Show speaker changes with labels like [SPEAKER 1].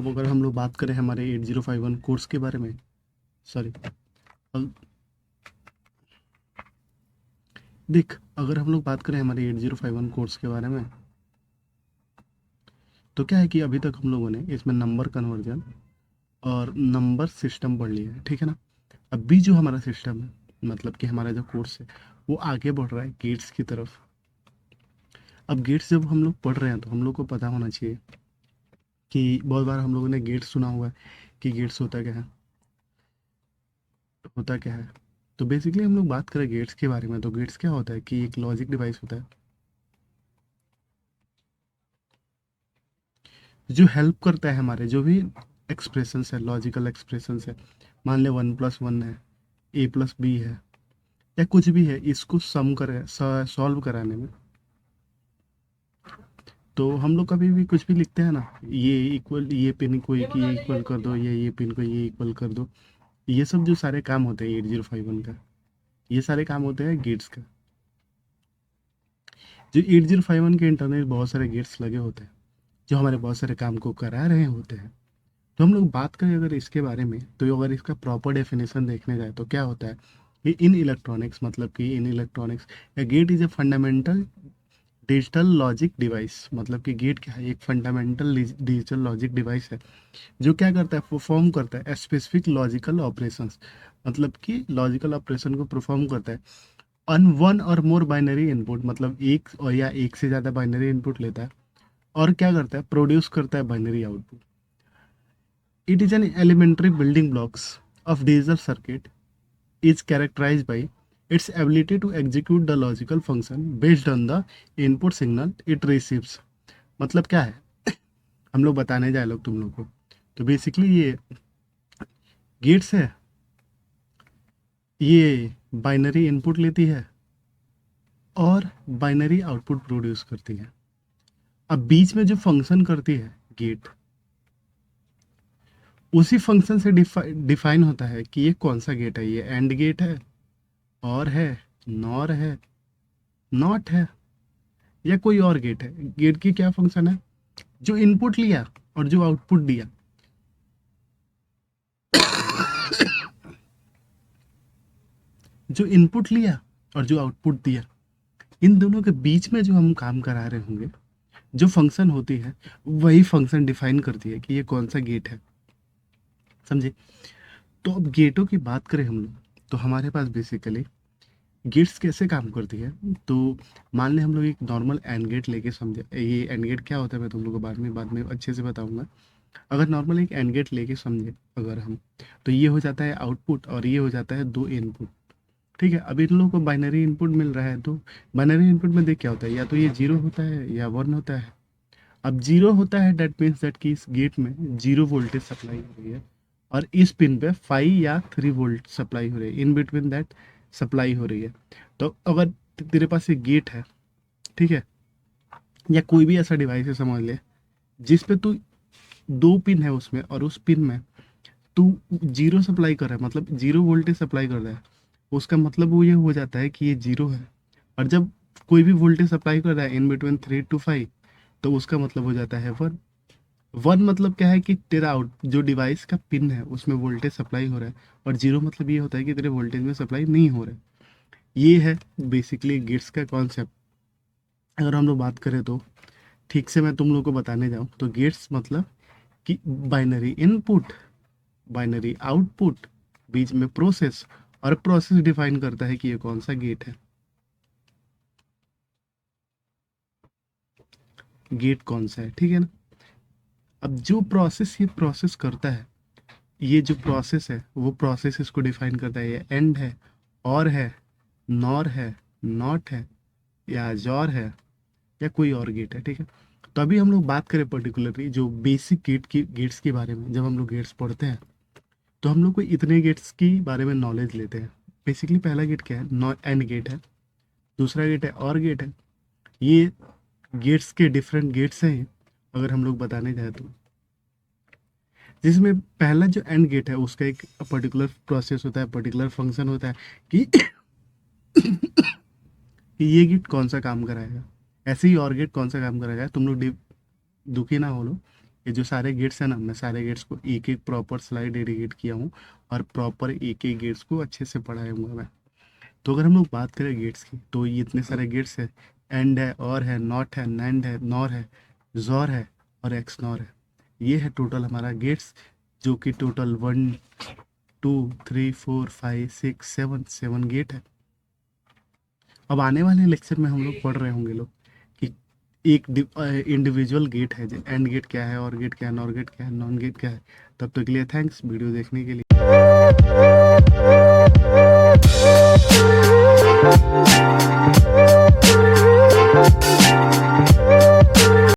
[SPEAKER 1] अब अगर हम लोग बात करें हमारे 8051 कोर्स के बारे में, सॉरी, देख, अगर हम लोग बात करें हमारे 8051 कोर्स के बारे में, तो क्या है कि अभी तक हम लोगों ने इसमें नंबर कन्वर्जन और नंबर सिस्टम पढ़ लिया है, ठीक है ना। अभी जो हमारा सिस्टम है, मतलब कि हमारा जो कोर्स है, वो आगे बढ़ रहा है गेट्स की तरफ। अब गेट्स जब हम लोग पढ़ रहे हैं तो हम लोग को पता होना चाहिए कि बहुत बार हम लोगों ने गेट्स सुना हुआ है कि गेट्स होता क्या है। तो बेसिकली हम लोग बात करें गेट्स के बारे में, तो गेट्स क्या होता है कि एक लॉजिक डिवाइस होता है जो हेल्प करता है हमारे जो भी एक्सप्रेशंस है, लॉजिकल एक्सप्रेशंस है। मान ले 1+1 है, A+B है, या कुछ भी है, इसको सम कर सॉल्व कराने में। तो हम लोग कभी भी कुछ भी लिखते हैं ना, ये इक्वल, ये पिन को ये इक्वल कर दो, ये पिन को ये इक्वल कर दो। ये सब जो सारे काम होते हैं 8051 का, ये सारे काम होते हैं गेट्स का। जो 8051 के इंटरनल बहुत सारे गेट्स लगे होते हैं जो हमारे बहुत सारे काम को करा रहे होते हैं। तो हम लोग बात करें अगर इसके बारे में, तो अगर इसका प्रॉपर डेफिनेशन देखने जाए तो क्या होता है कि इन इलेक्ट्रॉनिक्स, मतलब कि in electronics, a gate is a fundamental digital logic device. मतलब कि गेट क्या है, एक फंडामेंटल डिजिटल लॉजिक डिवाइस है जो क्या करता है, परफॉर्म करता है स्पेसिफिक लॉजिकल ऑपरेशंस। मतलब कि लॉजिकल ऑपरेशन को परफॉर्म करता है ऑन वन और मोर बाइनरी इनपुट, मतलब एक और या एक से ज़्यादा बाइनरी इनपुट लेता है और क्या करता है, प्रोड्यूस करता है binary output. It is an elementary building blocks of digital circuit, is characterized by its ability to execute the logical function based on the input signal it receives। मतलब क्या है, हम लोग बताने जाए लोग तुम लोग को, तो बेसिकली ये गेट्स है, ये बाइनरी इनपुट लेती है और बाइनरी आउटपुट प्रोड्यूस करती है। अब बीच में जो फंक्शन करती है गेट, उसी फंक्शन से डिफाइन होता है कि ये कौन सा गेट है, ये एंड गेट है, और है, नॉर है, नॉट है, या कोई और गेट है। गेट की क्या फंक्शन है, जो इनपुट लिया और जो आउटपुट दिया, जो इनपुट लिया और जो आउटपुट दिया, इन दोनों के बीच में जो हम काम करा रहे होंगे, जो फंक्शन होती है, वही फंक्शन डिफाइन करती है कि ये कौन सा गेट है। समझे। तो अब गेटों की बात करें हम लोग, तो हमारे पास बेसिकली गेट्स कैसे काम करती है। तो मान ले हम लोग एक नॉर्मल एंड गेट लेके समझे, ये एंड गेट क्या होता है मैं तुम लोग को बाद में अच्छे से बताऊंगा। अगर नॉर्मल एक एंड गेट लेके समझे अगर हम, तो ये हो जाता है आउटपुट और ये हो जाता है दो इनपुट। ठीक है, अब इन लोगों को बाइनरी इनपुट मिल रहा है, तो बाइनरी इनपुट में देख क्या होता है, या तो ये जीरो होता है या वन होता है। अब जीरो होता है, डेट मीन्स दैट कि इस गेट में जीरो वोल्टेज सप्लाई हो रही है और इस पिन पे 5 या 3 वोल्ट सप्लाई हो रही है, इन बिटवीन दैट सप्लाई हो रही है। तो अगर तेरे पास एक गेट है, ठीक है, या कोई भी ऐसा डिवाइस है समझ ले, जिस पे तू दो पिन है उसमें, और उस पिन में तू जीरो सप्लाई कर रहा है, मतलब जीरो वोल्टेज सप्लाई कर रहा है, उसका मतलब वो ये हो जाता है कि ये जीरो है। और जब कोई भी वोल्टेज सप्लाई कर रहा है इन बिटवीन 3 to 5, तो उसका मतलब हो जाता है वन। वन मतलब क्या है कि तेरा आउट जो डिवाइस का पिन है उसमें वोल्टेज सप्लाई हो रहा है, और जीरो मतलब ये होता है कि तेरे वोल्टेज में सप्लाई नहीं हो रहा है। ये है बेसिकली गेट्स का कॉन्सेप्ट। अगर हम लोग बात करें तो ठीक से मैं तुम लोग को बताने जाऊँ तो गेट्स मतलब कि बाइनरी इनपुट, बाइनरी आउटपुट, बीच में प्रोसेस, और प्रोसेस डिफाइन करता है कि ये कौन सा गेट है, गेट कौन सा है, ठीक है ना। अब जो प्रोसेस ये प्रोसेस करता है, ये जो प्रोसेस है वो प्रोसेस इसको डिफाइन करता है, ये एंड है, और है, नॉर है, नॉट है, या जॉर है, या कोई और गेट है, ठीक है। तो अभी हम लोग बात करें पर्टिकुलरली जो बेसिक गेट्स के बारे में। जब हम लोग गेट्स पढ़ते हैं तो हम लोग को इतने गेट्स की बारे में नॉलेज लेते हैं। बेसिकली पहला गेट क्या है, नॉ एंड गेट है। दूसरा गेट है और गेट है। ये गेट्स के डिफरेंट गेट्स हैं अगर हम लोग बताने जाए तो, जिसमें पहला जो एंड गेट है उसका एक पर्टिकुलर प्रोसेस होता है, पर्टिकुलर फंक्शन होता है कि कि ये गेट कौन सा काम कराएगा, ऐसे ही और गेट कौन सा काम कराएगा। तुम लोग दुखी ना हो लो, ये जो सारे गेट्स हैं ना, मैं सारे गेट्स को एक एक प्रॉपर स्लाइड डेडिकेट किया हूँ और प्रॉपर एक एक गेट्स को अच्छे से पढ़ाया हूँ मैं। तो अगर हम लोग बात करें गेट्स की, तो ये इतने सारे गेट्स है, एंड है, और है, नॉट है, नैंड है, नॉर है, जॉर है और एक्स नॉर है। ये है टोटल हमारा गेट्स, जो कि टोटल 1 2 3 4 5 6 7 गेट है। अब आने वाले लेक्चर में हम लोग पढ़ रहे होंगे लोग कि एक इंडिविजुअल गेट है, एंड गेट क्या है, और गेट क्या है, नॉर गेट क्या है, नॉन गेट क्या है। तब तक के लिए थैंक्स वीडियो देखने के लिए।